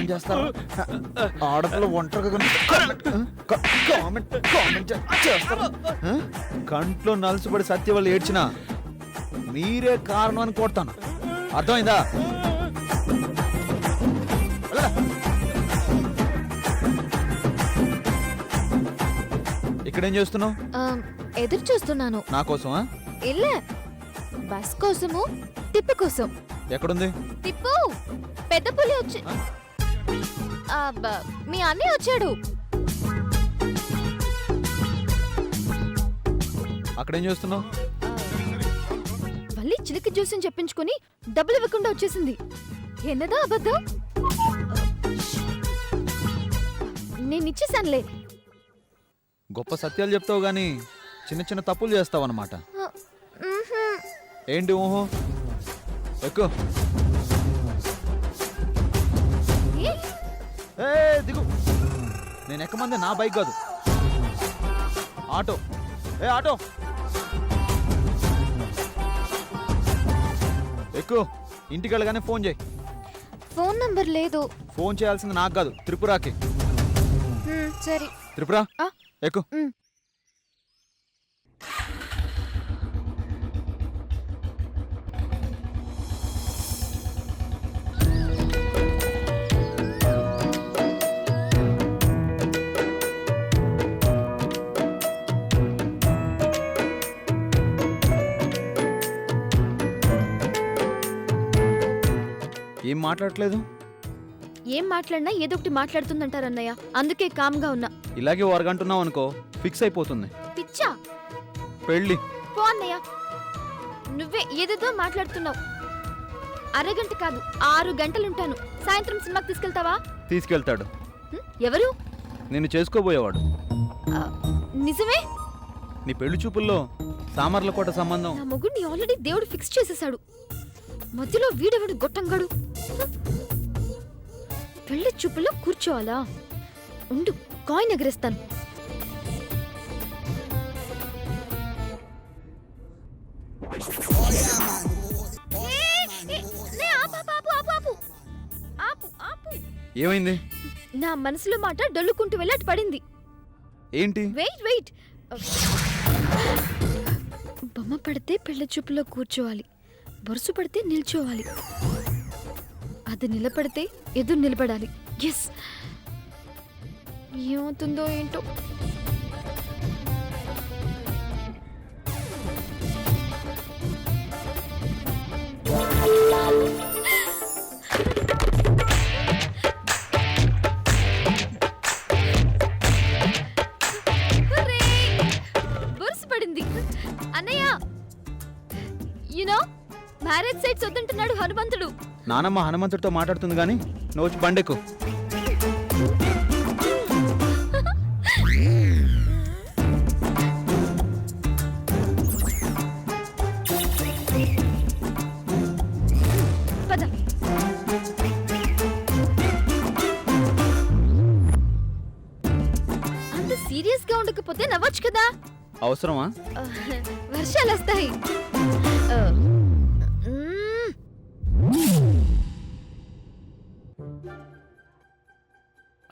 Comment చేస్తారు. ఆడపిల్ల ఒంటరిగా కామెంట్ చేస్తారు. కంట్లో నలుసుపడి సత్య వాళ్ళు ఏడ్చినా మీరే కారణం అని కొడతాను. అర్థమైందా? ఇక్కడేం చేస్తున్నావు? ఎదురు చూస్తున్నాను. నా కోసమా? ఇల్లే బస్ కోసము, తిప్పు కోసం. ఎక్కడుంది తిప్పు? పెద్ద పులి వచ్చి మీ అన్నయ్య వచ్చాడు. అక్కడేం చేస్తున్నావు? మళ్ళీ చిలికి జ్యూస్ అని చెప్పించుకుని డబ్బులు ఇవ్వకుండా వచ్చేసింది. ఎన్నదా అబద్ధం? నేను ఇచ్చేసానులే. గొప్ప సత్యాలు చెప్తావు గాని చిన్న చిన్న తప్పులు చేస్తావు అన్నమాట. ఏంటి ఊహో? ఎక్కు. దిగు. నేను ఎక్కమంది నా బైక్ కాదు, ఆటో. ఆటో ఎక్కు. ఇంటికి వెళ్ళగానే ఫోన్ చేయి. ఫోన్ నంబర్ లేదు. ఫోన్ చేయాల్సింది నాకు కాదు, త్రిపురకి. సరే. త్రిపుర ఎక్కు. ఏం మాట్లాడట్లేదు? ఏం మాట్లాడినా ఏదో ఒకటి మాట్లాడుతుందంటారు అన్నయ్య, అందుకే కామ్గా ఉన్నా. ఇలాగే అరగంటున్నావు అనుకో ఫిక్స్ అయిపోతుంది. పిచ్చా పెళ్ళి. పో అన్నయ్య, నువ్వే ఏదేదో మాట్లాడుతున్నావు. అరగంట కాదు 6 గంటలుంటాను. సాయంత్రం సినిమాకి తీసుకెళ్తావా? తీసుకెళ్తాడు. ఎవరు? నిన్ను చేసుకోబోయేవాడు. నిజమే? నీ పెళ్లి చూపుల్లో సామర్లకోట సంబంధం. నా మొగుడిని ఆల్రెడీ దేవుడు ఫిక్స్ చేసేశాడు. మధ్యలో వీడెవడు గొట్టంగాడు? పెళ్లి చూపుల్లో కూర్చోవాలా? ఉండు, కాయిన్ ఎగరేస్తాను. ఏమైంది? నా మనసులో మాట డొల్లుకుంటూ వెళ్ళి అటు పడింది. ఏంటి? వెయిట్. బొమ్మ పడితే పెళ్లి చూపులో కూర్చోవాలి, బొరుసు పడితే నిల్చోవాలి, అది నిలబడితే ఎదురు నిలబడాలి. ఎస్, ఏమవుతుందో ఏంటో. బొరుసు పడింది. అన్నయ్య, మ్యారేజ్ సైట్స్ వద్దంటున్నాడు హనుమంతుడు. నానమ్మ హనుమంతుడితో మాట్లాడుతుంది గాని నువ్వు వచ్చి బండెక్కు. పద. అంత సీరియస్ గా ఉండకపోతే నవ్వచ్చు కదా. అవసరమా? వర్షాలు వస్తాయి.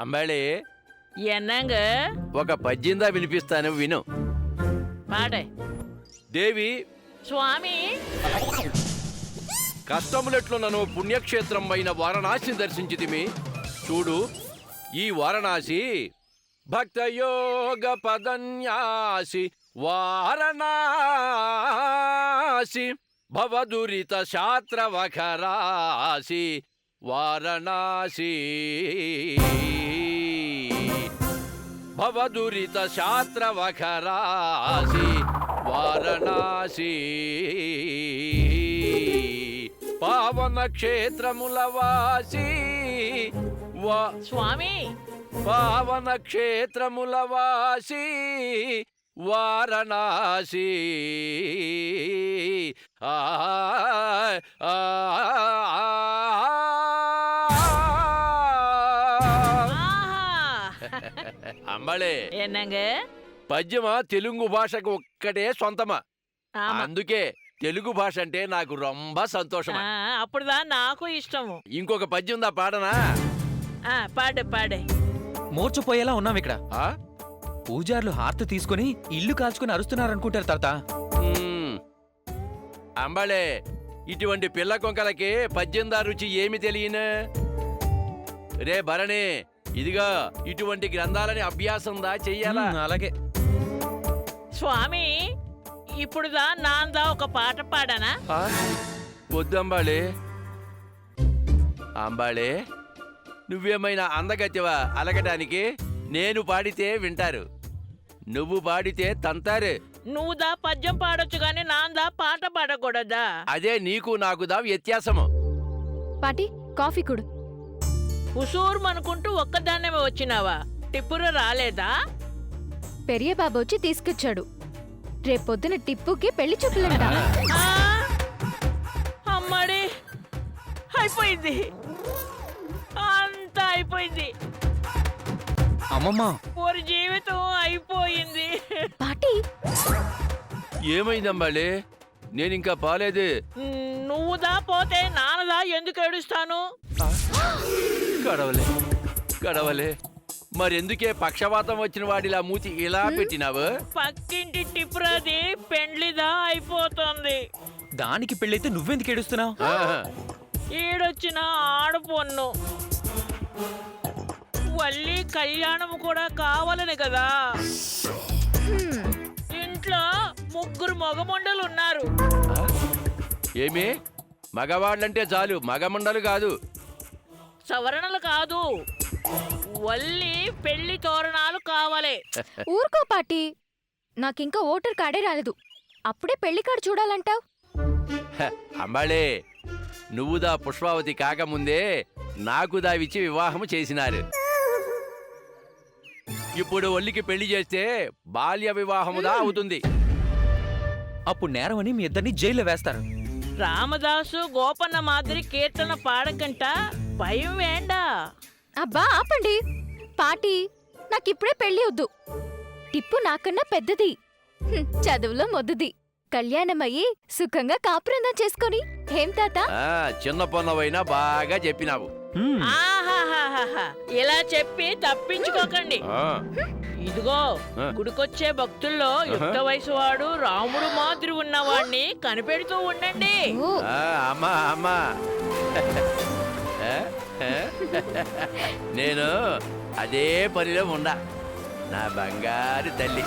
అంబాళి, ఎన్నాంగ ఒక పద్యందా వినిపిస్తాను, విను. పాడే. దేవి స్వామి, కష్టములెట్లు నన్ను పుణ్యక్షేత్రం అయిన వారణాసిని దర్శించితిమి. చూడు, ఈ వారణాసి భక్తయోగ పదన్యాసి వారణాసి భవదురిత శాస్త్రవఖరాసి వారణాసి భవదురిత శాస్త్రవఖరాసి వారణాసి పావన క్షేత్రముల వాసి స్వామి, పావన క్షేత్రముల వాసి వారణాసి అంబళే, ఎన్నాంగ పద్యమా తెలుగు భాషకు ఒక్కటే సొంతమా. అందుకే తెలుగు భాష అంటే నాకు రొంబ సంతోషమా. అప్పుడుదా నాకు ఇష్టము. ఇంకొక పద్యం దా పాడనా? పాడు పాడే. మూర్చపోయేలా ఉన్నాం ఇక్కడ. ఆ? పూజారులు హారతి తీసుకుని ఇల్లు కాల్చుకుని అరుస్తున్నారనుకుంటారు తాత. మ్మ్. అంబాళే, ఇటువంటి పిల్ల కొంకలకి పద్యందా రుచి ఏమి తెలియను. రే భరణి, ఇదిగా ఇటువంటి గ్రంథాలని అభ్యాసందా చెయ్యాలా? అలాగే. స్వామి, ఇప్పుడుదా నాందా ఒక పాట పాడానా? ఆ? వద్దు అంబాళే. అంబాళే, నువ్వేమైనా అందగతివా అలగటానికి? నేను పాడితే వింటారు, నువ్వు పాడితే తంతారు. నువ్వుదా పద్యం పాడొచ్చు గాని నాందా పాట పాడకూడదా? అదే నీకు నాకుదా వ్యత్యాసము. పాటి కాఫీ కుడు. ఉసూరుమనుకుంటూ ఒక్కదాన్నే వచ్చినావా? టిప్పురు రాలేదా? పెరియ బాబు వచ్చి తీసుకొచ్చాడు. రేపొద్దున టిప్పుకి పెళ్లి చూపులంట. ఆ! అమ్మడి, అయిపోయింది, అంతా అయిపోయింది. అమ్మమ్మ, ఒక జీవితం అయిపోయింది. పాటి ఏమైంది అంబాళే? నేనింకా పాలేదు. నువ్వుదా పోతే నాన్నదా ఎందుకు ఏడుస్తాను? కడవలే కడవలే, మరెందుకే పక్షవాతం వచ్చిన వాడిలా మూతి ఇలా పెట్టినావు? పక్కింటి టిప్పురాది పెండ్లిదా అయిపోతుంది. దానికి పెళ్ళైతే నువ్వెందుకు ఏడుస్తున్నావు? ఆహా. ఈడొచ్చిన ఆడపొన్ను వల్లి కళ్యాణం కూడా కావాలని కదా. ఇంట్లో ముగ్గురు మగమండలు ఉన్నారు. ఏమి మగవాళ్ళంటే చాలు, మగమండలు కాదు? సవరణలు కాదు, వల్లి పెళ్లి తోరణాలు కావాలి. ఊరుకో పాటి, నాకింకా ఓటర్ కార్డే రాలేదు. అప్పుడే పెళ్లి కార్డు చూడాలంటావు? హ, అంబాళే, నువ్వుదా పుష్పావతి కాకముందే నాకు దావిచ్చి వివాహము చేసినారు. ఇప్పుడు ఒల్లికి పెళ్లి చేస్తే బాల్య వివాహముదా అవుతుంది. అప్పుడు నేరం అని మీ ఇద్దరిని జైల్లో వేస్తారు. రామదాసు గోపన్న మాదిరి కీర్తన పాడకంట, భయం వేండా. అబ్బా ఆపండి. పాటి, నాకిప్పుడే పెళ్లి వద్దు. టిప్పు నాకన్నా పెద్దది, చదువులో మొద్దుది. కళ్యాణమయ్యి సుఖంగా కాపురందం చేసుకొని. ఏం తాత? ఆ, చిన్న పొన్నవైనా బాగా చెప్పినావు. ఆహాహాహాహా. ఇలా చెప్పి తప్పించుకోకండి. ఆ, ఇదిగో, గుడికొచ్చే భక్తుల్లో యుక్త వయసు వాడు రాముడు మాదిరి ఉన్నవాడిని కనిపెడుతూ ఉండండి. ఓ, ఆ, అమ్మా అమ్మా. నేను అదే పనిలో ఉండా, నా బంగారు తల్లి.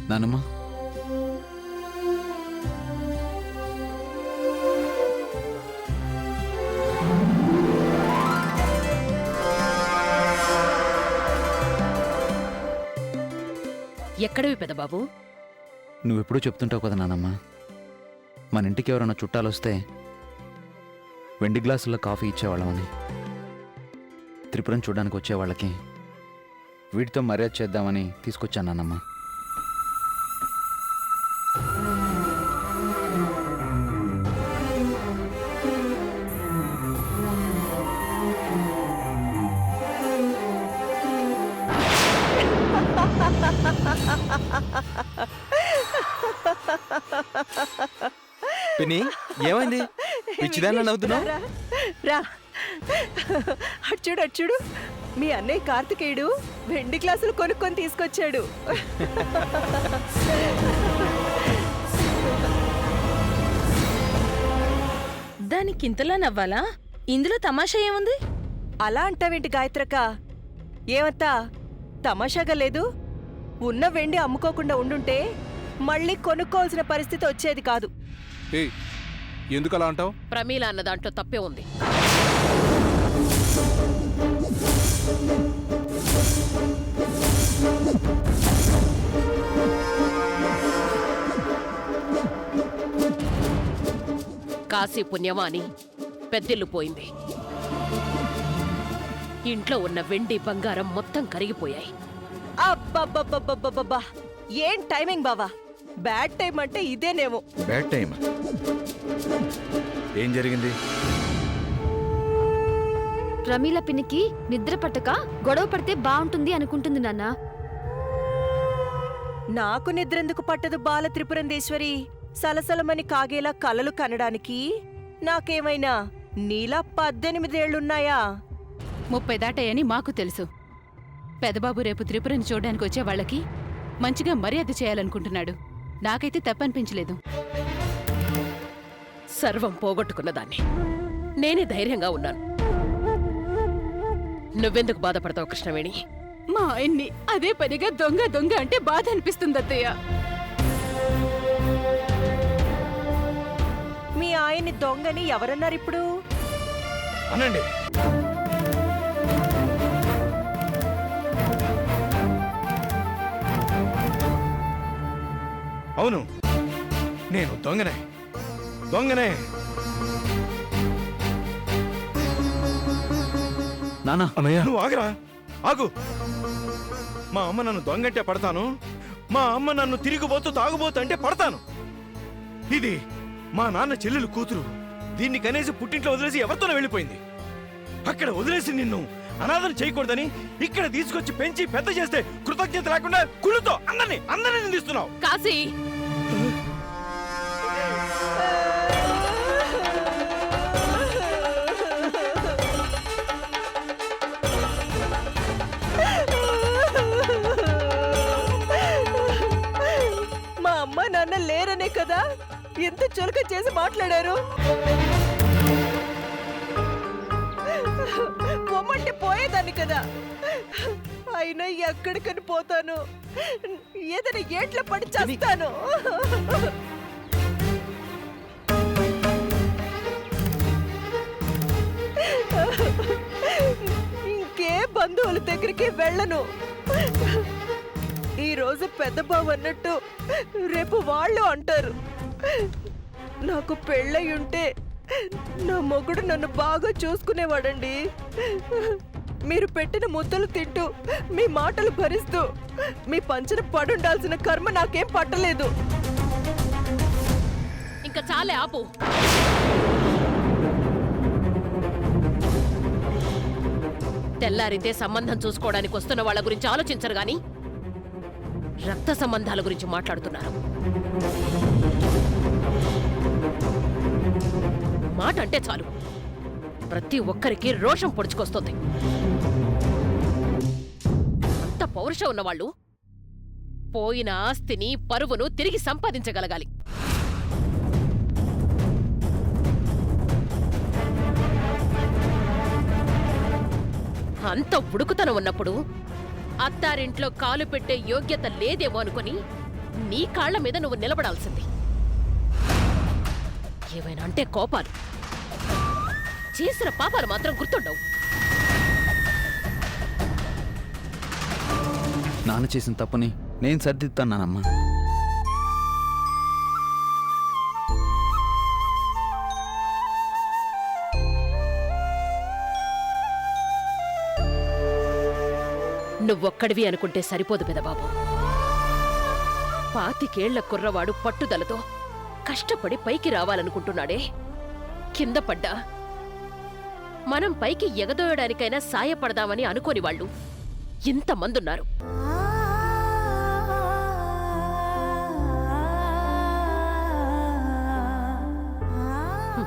నానమ్మ, ఎక్కడవి పెదబాబు? నువ్వెప్పుడూ చెప్తుంటావు కదా నానమ్మ, మన ఇంటికి ఎవరైనా చుట్టాలు వస్తే వెండి గ్లాసుల్లో కాఫీ ఇచ్చేవాళ్ళమని. త్రిపురం చూడడానికి వచ్చే వాళ్ళకి వీటితో మర్యాద చేద్దామని తీసుకొచ్చాను నానమ్మ. పిన్ని, ఏమైంది? పిచ్చిదాన్ని నవ్వుతున్నావు? రా, అటు చూడు, మీ అన్నయ్య కార్తికేయుడు వెండి గ్లాసులు కొనుక్కొని తీసుకొచ్చాడు. దానికింతలా నవ్వాలా? ఇందులో తమాషా ఏముంది? అలా అంటావేంటి గాయత్రక్క? ఏమత్తా, తమాషాగా లేదు? ఉన్న వెండి అమ్ముకోకుండా ఉండుంటే మళ్ళీ కొనుక్కోవాల్సిన పరిస్థితి వచ్చేది కాదు. ఎందుకు అలా అంటావు? ప్రమీల అన్న దాంట్లో తప్పే ఉంది. కాశీ పుణ్యమాని పెద్దిల్లు పోయింది. ఇంట్లో ఉన్న వెండి బంగారం మొత్తం కరిగిపోయాయి. అబ్బబ్బబ్బబ్బబ్బబ్బా, ఏం టైమింగ్ బావా! బ్యాడ్ టైం అంటే ఇదేనేమో. Bad time? ఏం జరిగింది? ప్రమీల పినికి నిద్ర పట్టక గొడవ పడితే బాగుంటుంది అనుకుంటుంది నాన్న. నాకు నిద్రెందుకు పట్టదు బాల త్రిపురందేశ్వరి? సలసలమని కాగేలా కలలు కనడానికి నాకేమైనా నీలా 18 ఏళ్లున్నాయా? 30 దాటాయని మాకు తెలుసు. పెదబాబు రేపు త్రిపురని చూడడానికి వచ్చే వాళ్ళకి మంచిగా మర్యాద చేయాలనుకుంటున్నాడు. నాకైతే తప్పనిపించలేదు. సర్వం పోగొట్టుకున్నదాన్ని నేనే ధైర్యంగా ఉన్నాను. నువ్వెందుకు బాధపడతావు కృష్ణవేణి? మా ఆయన్ని అదే పనిగా దొంగ దొంగ అంటే బాధ అనిపిస్తుంది అత్తయ్య. మీ ఆయన్ని దొంగని ఎవరన్నారిప్పుడు? అనండి. అవును, నేను దొంగనే. నానా అన్నయ్య, నువ్వు ఆగరా, ఆగు. మా అమ్మ నన్ను దొంగంటే పడతాను, మా అమ్మ నన్ను తిరిగిపోతూ తాగుబోతు అంటే పడతాను. ఇది మా నాన్న చెల్లెలు కూతురు. దీన్ని కనేసి పుట్టింట్లో వదిలేసి ఎవరితోనే వెళ్ళిపోయింది. అక్కడ వదిలేసి నిన్ను అనాథను చేయకూడదని ఇక్కడ తీసుకొచ్చి పెంచి పెద్ద చేస్తే కృతజ్ఞత లేకుండా కుళ్ళుతో అందరినీ నిందిస్తున్నావు. కాశీ, మా అమ్మ నాన్న లేరనే కదా ఎంత చులక చేసి మాట్లాడారు. పొమ్మంటే పోయేదాన్ని కదా. అయినా ఎక్కడికని పోతాను? ఏదైనా ఏట్ల పడి చేస్తాను. ఇంకే బంధువుల దగ్గరికి వెళ్ళను. ఈ రోజు పెద్ద బావ అన్నట్టు రేపు వాళ్ళు అంటారు. నాకు పెళ్ళై ఉంటే నా మొగుడు నన్ను బాగా చూసుకునేవాడండి. మీరు పెట్టిన ముద్దలు తింటూ మీ మాటలు భరిస్తూ మీ పంచన పడుండాల్సిన కర్మ నాకేం పట్టలేదు. ఇంకా చాలే ఆపు. తెల్లారితే సంబంధం చూసుకోవడానికి వస్తున్న వాళ్ళ గురించి ఆలోచించరు గాని రక్త సంబంధాల గురించి మాట్లాడుతున్నారు. మాట అంటే చాలు ప్రతి ఒక్కరికి రోషం పొడుచుకొస్తుంది. అంత పౌరుషం ఉన్నవాళ్ళు పోయిన ఆస్తిని పరువును తిరిగి సంపాదించగలగాలి. అంత ఉడుకుతనం ఉన్నప్పుడు అత్తారింట్లో కాలు పెట్టే యోగ్యత లేదేమో అనుకుని నీ కాళ్ల మీద నువ్వు నిలబడాల్సింది. ఏమైనా అంటే కోపాలు, చేసిన పాపాలు మాత్రం గుర్తుండవు. నాన్న చేసిన తప్పుని నేను సర్దిద్దాను నానమ్మా. నువ్వొక్కడివి అనుకుంటే సరిపోదు పెదబాబు. 25 ఏళ్ల కుర్రవాడు పట్టుదలతో కష్టపడి పైకి రావాలనుకుంటున్నాడే. కింద పడ్డా మనం పైకి ఎగదోయడానికైనా సాయపడదామని అనుకోని వాళ్ళు ఇంతమందున్నారు.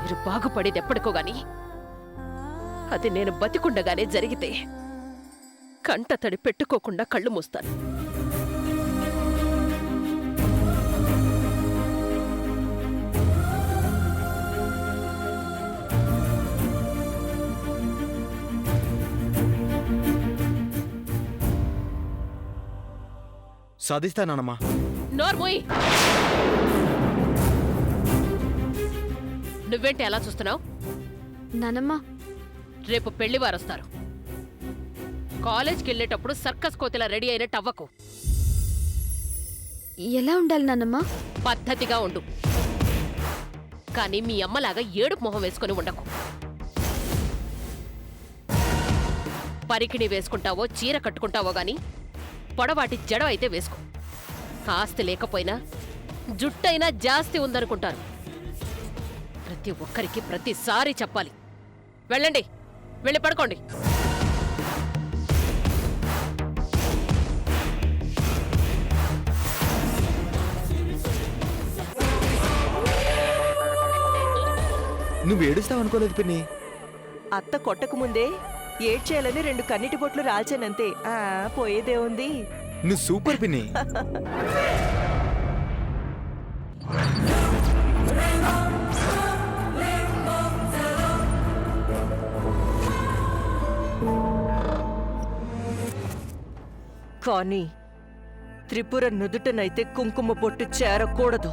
మీరు బాగుపడేది ఎప్పటికో గాని అది నేను బతికుండగానే జరిగితే కంట తడి పెట్టుకోకుండా కళ్ళు మూస్తాను. సాధిస్తానమ్మా. నోర్మోయ్, నువ్వేంటి అలా చూస్తున్నావు? నానమ్మ, రేపు పెళ్లివారొస్తారు. కాలేజ్కి వెళ్ళేటప్పుడు సర్కస్ కోతిలా రెడీ అయినట్టు అవ్వకు. ఎలా ఉండాలి నానమ్మ? పద్ధతిగా ఉండు. కానీ మీ అమ్మలాగా ఏడుపు మొహం వేసుకుని ఉండకు. పరికిణి వేసుకుంటావో చీర కట్టుకుంటావో గాని పొడవాటి జడం అయితే వేసుకో. ఆస్తి లేకపోయినా జుట్టైనా జాస్తి ఉందనుకుంటారు. ప్రతి ఒక్కరికి ప్రతిసారి చెప్పాలి. వెళ్ళండి, వెళ్ళి పడుకోండి. నువ్వు ఏడుస్తావు అనుకోలేదు పిన్ని. అత్త కొట్టకు ముందే ఏడ్చేయాలని 2 కన్నీటి బొట్లు రాల్చానంతే. పోయేదే ఉంది. నువ్వు సూపర్ పిన్ని. కానీ త్రిపుర నుదుటనైతే కుంకుమ బొట్టు చేరకూడదు.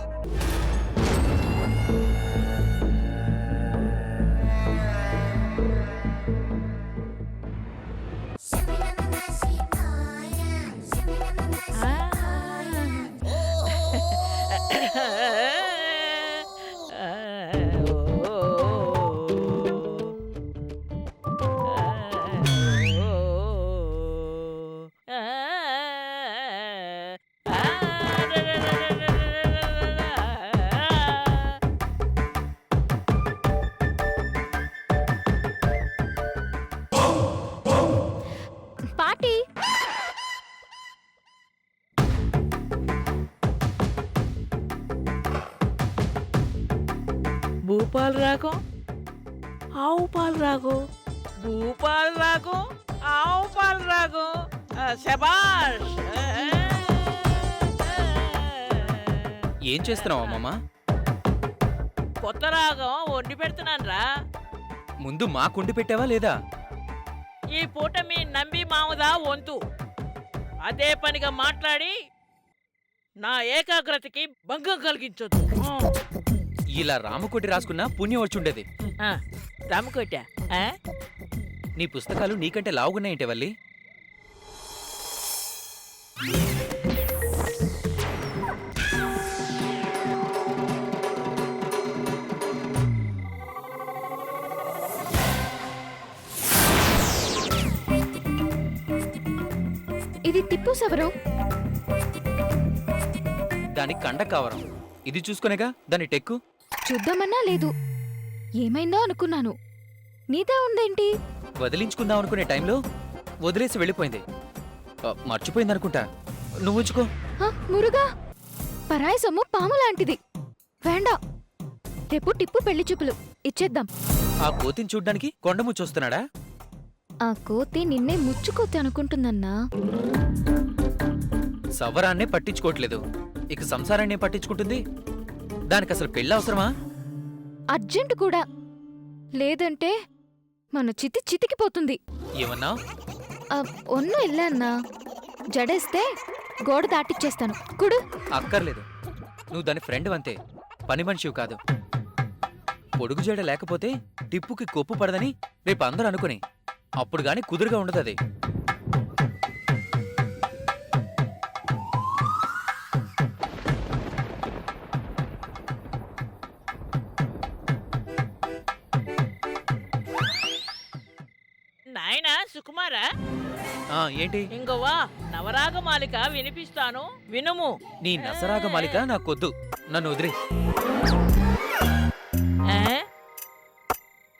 పార్టీ భూపాల్ రాగం ఆవు పాలు రాగం, భూపాల్ రాగం ఆవు పాలు రాగం. శబాష్. ఏం చేస్తున్నావు అమ్మమ్మ? కొత్త రాగం వండి పెడుతున్నాను రా. ముందు మా కుండి పెట్టావా లేదా? ఈ పూట మీ నంబి మామదా వంతు. అదే పనిగా మాట్లాడి నా ఏకాగ్రతకి భంగం కలిగించొద్దు. ఇలా రామకోటి రాసుకున్న పుణ్యం వచ్చుండేది. రామకోట నీ పుస్తకాలు నీకంటే లావుగున్నాయంటే వల్లి. ఇది టిప్పు సవరం. దాని కండ కావరం. ఇది చూసుకునేగా దాని టెక్కు. చూద్దామన్నా లేదు. ఏమైందో అనుకున్నాను. నీదా ఉందేంటి? వదిలించుకుందాం అనుకునే టైంలో వదిలేసి వెళ్ళిపోయింది. మర్చిపోయిందనుకుంటా. నువ్వు ఉంచుకో. మురుగా, పరాయి సొమ్ము పాము లాంటిది. వేండా. రేపు టిప్పు పెళ్లి చూపులు ఇచ్చేద్దాం. ఆ కోతిని చూడ్డానికి కొండముచ్చొస్తున్నాడా? ఆ కోతి నిన్నే ముచ్చుకోతి అనుకుంటుందన్నా. సవరాన్నే పట్టించుకోవట్లేదు, ఇక సంసారాన్నే పట్టించుకుంటుంది. దానికి అసలు పెళ్ళి అవసరమా? అర్జెంట్ కూడా. లేదంటే మన చితికిపోతుంది. ఏమన్నా? ఒన్ను ఇల్లన్నా. జడేస్తే గోడ దాటిచ్చేస్తాను. కుడు. అక్కర్లేదు, నువ్వు దాని ఫ్రెండ్ అంతే, పని మనిషివి కాదు. పొడుగు జడ లేకపోతే టిప్పుకి కొప్పు పడదని రేపు అందరూ అనుకుని అప్పుడు గాని కుదురుగా ఉండదు అది. నాయనా సుకుమారా, ఏంటి? ఇంకోవా నవరాగమాలిక వినిపిస్తాను, వినుము. నీ నసరాగమాలిక నాకొద్దు, నన్ను వదిలి.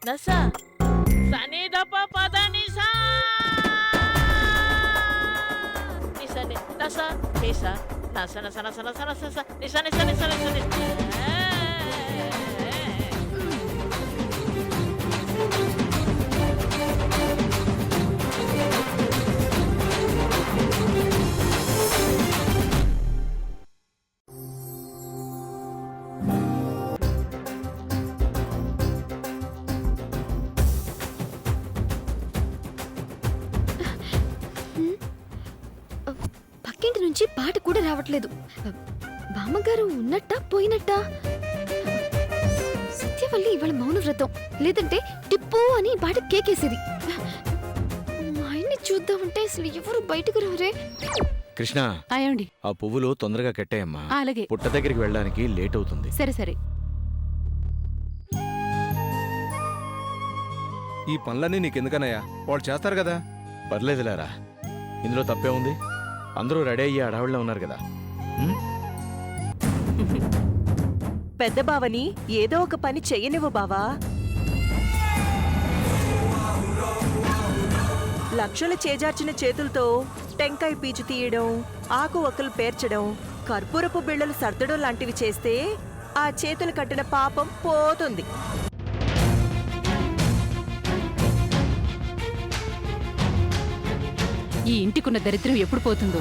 నస సనిదప పద నిసా నిసని నస నిస నస నస నస నస నస నిస నిస నిస నిస నిస. పక్కింటి నుంచి పాట కూడా రావట్లేదు. బామ్మగారు ఉన్నట్టా పోయినట్టా? సత్యవల్లి ఇవాళ మౌన వ్రతం. లేదంటే టిప్పు అని పాట కేకేసేది. మా ఆయన్ని చూద్దామంటే అసలు ఎవరు బయటకు రారే. కృష్ణ, అయ్యండి. ఆ పువ్వులు తొందరగా కట్టాయమ్మా. అలాగే. పుట్ట దగ్గరికి వెళ్ళడానికి లేట్ అవుతుంది. సరే సరే. ఈ పనులన్నీ నీకెందుకనయ్యా? వాళ్ళు చేస్తారు కదా. పర్లేదులేరా, ఇందులో తప్పే ఉంది. అందరూ రెడీ అయ్యి అడవిలో ఉన్నారు కదా. పెద్ద బావని ఏదో ఒక పని చెయ్యనివ్వు బావా. లక్షలు చేజార్చిన చేతులతో టెంకాయ పీచు తీయడం, ఆకు ఒక్కలు పేర్చడం, కర్పూరపు బిళ్ళలు సర్దడం లాంటివి చేస్తే ఆ చేతులు కట్టిన పాపం పోతుంది. ఈ ఇంటికున్న దరిద్రం ఎప్పుడు పోతుందో